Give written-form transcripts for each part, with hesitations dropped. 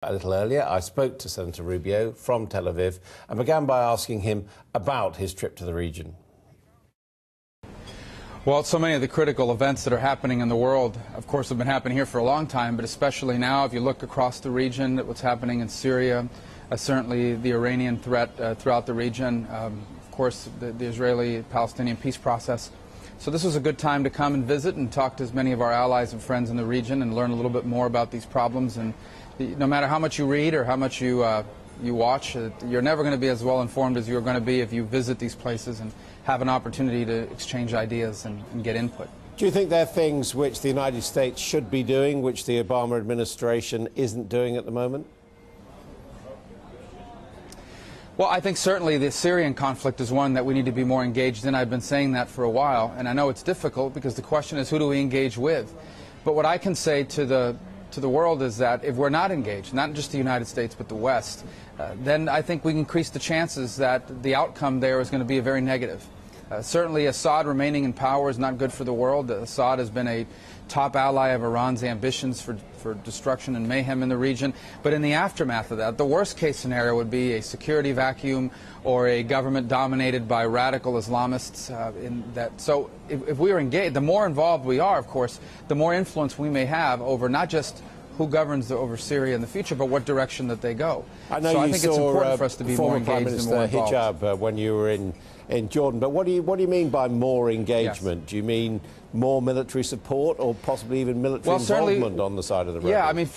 A little earlier, I spoke to Senator Rubio from Tel Aviv and began by asking him about his trip to the region. Well, so many of the critical events that are happening in the world, of course, have been happening here for a long time, but especially now, if you look across the region, what's happening in Syria, certainly the Iranian threat throughout the region, of course, the Israeli-Palestinian peace process. So this was a good time to come and visit and talk to as many of our allies and friends in the region and learn a little bit more about these problems. And no matter how much you read or how much you watch, you're never going to be as well informed as you're going to be if you visit these places and have an opportunity to exchange ideas and get input. Do you think there are things which the United States should be doing, which the Obama administration isn't doing at the moment? Well, I think certainly the Syrian conflict is one that we need to be more engaged in. I've been saying that for a while, and I know it's difficult because the question is, who do we engage with? But what I can say to the world is that if we're not engaged, not just the United States but the West, then I think we increase the chances that the outcome there is going to be very negative. Certainly Assad remaining in power is not good for the world. Assad has been a top ally of Iran's ambitions for destruction and mayhem in the region. But in the aftermath of that, the worst case scenario would be a security vacuum or a government dominated by radical Islamists. So if we are engaged, the more involved we are, of course, the more influence we may have over not just who governs over Syria in the future, but what direction that they go. I know so you I think it's important for us to be more engaged and more involved. Hijab when you were in Jordan, but what do you mean by more engagement? Yes. Do you mean more military support or possibly even military involvement on the side of the rebels? Yeah, I mean,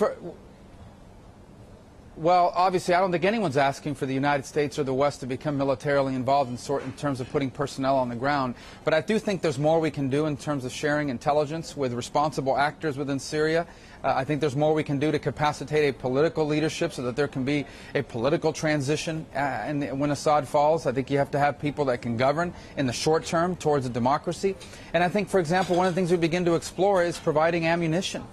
well, obviously, I don't think anyone's asking for the United States or the West to become militarily involved in terms of putting personnel on the ground. But I do think there's more we can do in terms of sharing intelligence with responsible actors within Syria. I think there's more we can do to capacitate a political leadership so that there can be a political transition when Assad falls. I think you have to have people that can govern in the short term towards a democracy. And I think, for example, one of the things we begin to explore is providing ammunition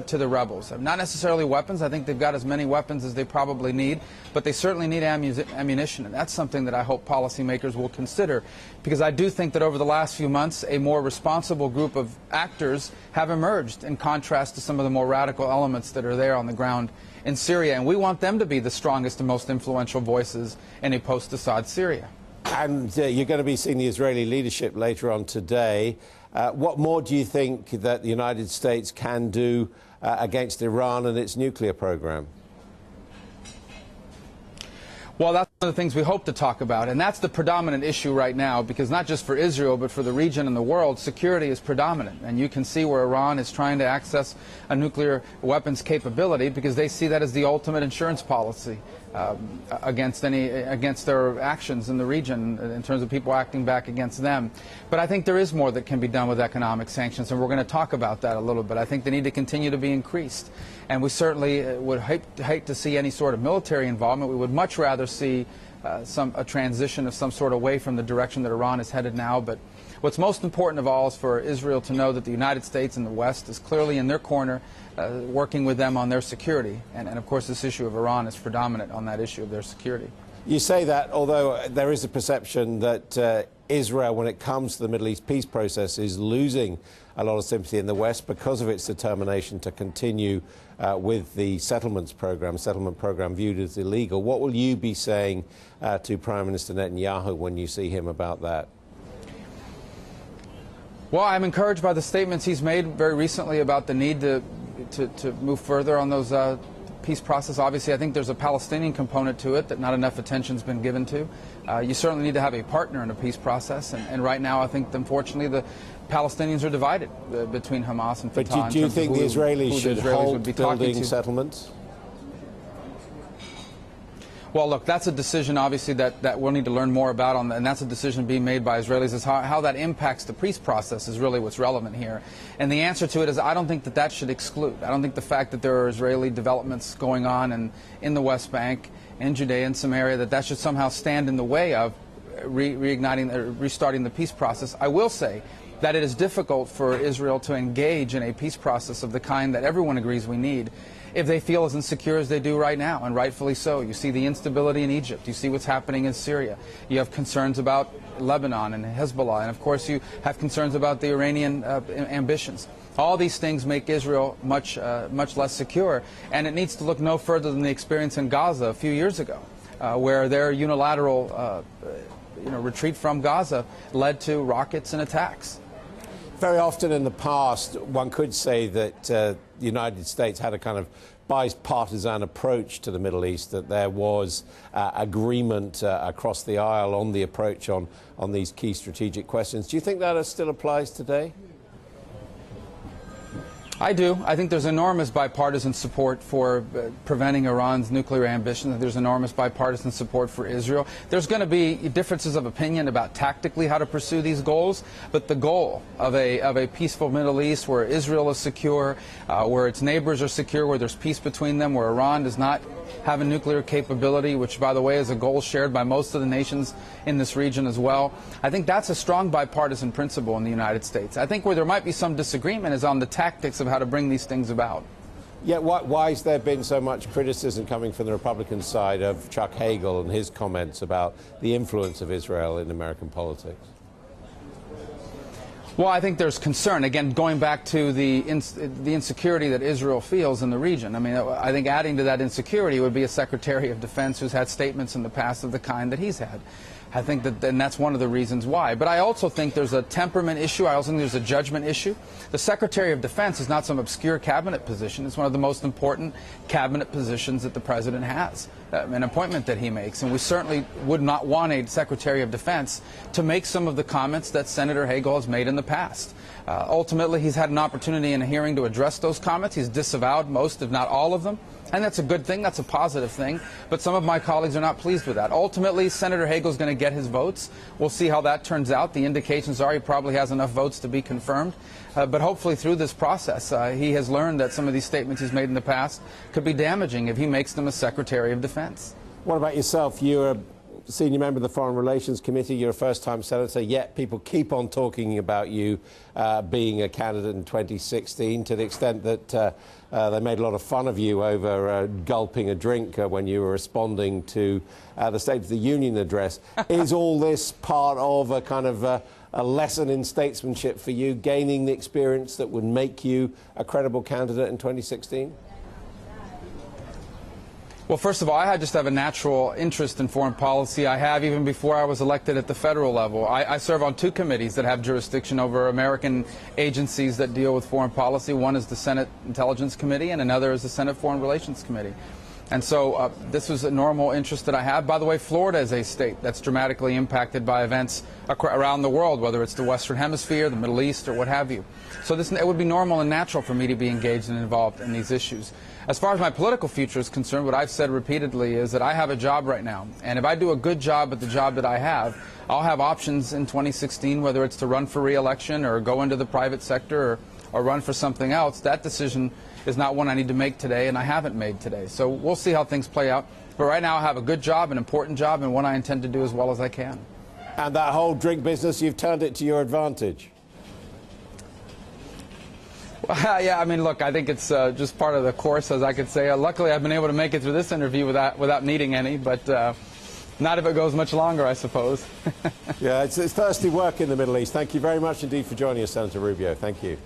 to the rebels. Not necessarily weapons. I think they've got as many weapons as they probably need, but they certainly need ammunition. And that's something that I hope policymakers will consider, because I do think that over the last few months, a more responsible group of actors have emerged in contrast to some of the more radical elements that are there on the ground in Syria. And we want them to be the strongest and most influential voices in a post-Assad Syria. And you're going to be seeing the Israeli leadership later on today. What more do you think that the United States can do against Iran and its nuclear program? Well, that's one of the things we hope to talk about, and that's the predominant issue right now, because not just for Israel, but for the region and the world, security is predominant. And you can see where Iran is trying to access a nuclear weapons capability because they see that as the ultimate insurance policy against their actions in the region in terms of people acting back against them. But I think there is more that can be done with economic sanctions, and we're going to talk about that a little bit. I think they need to continue to be increased. And we certainly would hate to see any sort of military involvement. We would much rather see a transition of some sort away from the direction that Iran is headed now. But what's most important of all is for Israel to know that the United States and the West is clearly in their corner, working with them on their security. And of course, this issue of Iran is predominant on that issue of their security. You say that, although there is a perception that Israel, when it comes to the Middle East peace process, is losing a lot of sympathy in the West because of its determination to continue with the settlement program viewed as illegal. What will you be saying to Prime Minister Netanyahu when you see him about that? Well, I'm encouraged by the statements he's made very recently about the need to move further on those peace process. Obviously, I think there's a Palestinian component to it that not enough attention's been given to. You certainly need to have a partner in a peace process, and right now I think, unfortunately, the Palestinians are divided between Hamas and Fatah. But do you think the Israelis should hold building settlements? Well, look, that's a decision, obviously, that we'll need to learn more about, and that's a decision being made by Israelis. Is how that impacts the peace process is really what's relevant here. And the answer to it is I don't think that should exclude. I don't think the fact that there are Israeli developments going on in the West Bank, in Judea and Samaria, that should somehow stand in the way of restarting the peace process. I will say that it is difficult for Israel to engage in a peace process of the kind that everyone agrees we need if they feel as insecure as they do right now, and rightfully so. You see the instability in Egypt. You see what's happening in Syria. You have concerns about Lebanon and Hezbollah, and of course you have concerns about the Iranian ambitions. All these things make Israel much less secure, and it needs to look no further than the experience in Gaza a few years ago, where their unilateral retreat from Gaza led to rockets and attacks. Very often in the past, one could say that the United States had a kind of bipartisan approach to the Middle East, that there was agreement across the aisle on the approach on these key strategic questions. Do you think that still applies today? I do. I think there's enormous bipartisan support for preventing Iran's nuclear ambitions. There's enormous bipartisan support for Israel. There's going to be differences of opinion about tactically how to pursue these goals, but the goal of a peaceful Middle East where Israel is secure, where its neighbors are secure, where there's peace between them, where Iran does not have a nuclear capability, which, by the way, is a goal shared by most of the nations in this region as well. I think that's a strong bipartisan principle in the United States. I think where there might be some disagreement is on the tactics of how to bring these things about. Yet why has there been so much criticism coming from the Republican side of Chuck Hagel and his comments about the influence of Israel in American politics? Well, I think there's concern, again, going back to the insecurity that Israel feels in the region. I mean, I think adding to that insecurity would be a Secretary of Defense who's had statements in the past of the kind that he's had. I think that, and that's one of the reasons why. But I also think there's a temperament issue. I also think there's a judgment issue. The Secretary of Defense is not some obscure cabinet position. It's one of the most important cabinet positions that the president has, an appointment that he makes. And we certainly would not want a Secretary of Defense to make some of the comments that Senator Hagel has made in the past. Ultimately, he's had an opportunity in a hearing to address those comments. He's disavowed most, if not all of them. And that's a good thing. That's a positive thing. But some of my colleagues are not pleased with that. Ultimately, Senator Hagel is going to get his votes. We'll see how that turns out. The indications are he probably has enough votes to be confirmed. But hopefully through this process, he has learned that some of these statements he's made in the past could be damaging if he makes them as Secretary of Defense. What about yourself? You're a senior member of the Foreign Relations Committee. You're a first-time senator, yet people keep on talking about you being a candidate in 2016 to the extent that they made a lot of fun of you over gulping a drink when you were responding to the State of the Union address. Is all this part of a kind of a lesson in statesmanship for you, gaining the experience that would make you a credible candidate in 2016? Well, first of all, I just have a natural interest in foreign policy. I have even before I was elected at the federal level. I serve on two committees that have jurisdiction over American agencies that deal with foreign policy. One is the Senate Intelligence Committee, and another is the Senate Foreign Relations Committee. And so this was a normal interest that I have. By the way, Florida is a state that's dramatically impacted by events around the world, whether it's the Western Hemisphere, the Middle East, or what have you. So it would be normal and natural for me to be engaged and involved in these issues. As far as my political future is concerned, what I've said repeatedly is that I have a job right now. And if I do a good job at the job that I have, I'll have options in 2016, whether it's to run for re-election or go into the private sector or run for something else. That decision is not one I need to make today, and I haven't made today. So we'll see how things play out. But right now I have a good job, an important job, and one I intend to do as well as I can. And that whole drink business, you've turned it to your advantage. Well, yeah, I mean, look, I think it's just part of the course, as I could say. Luckily, I've been able to make it through this interview without needing any, but not if it goes much longer, I suppose. Yeah, it's thirsty work in the Middle East. Thank you very much indeed for joining us, Senator Rubio. Thank you.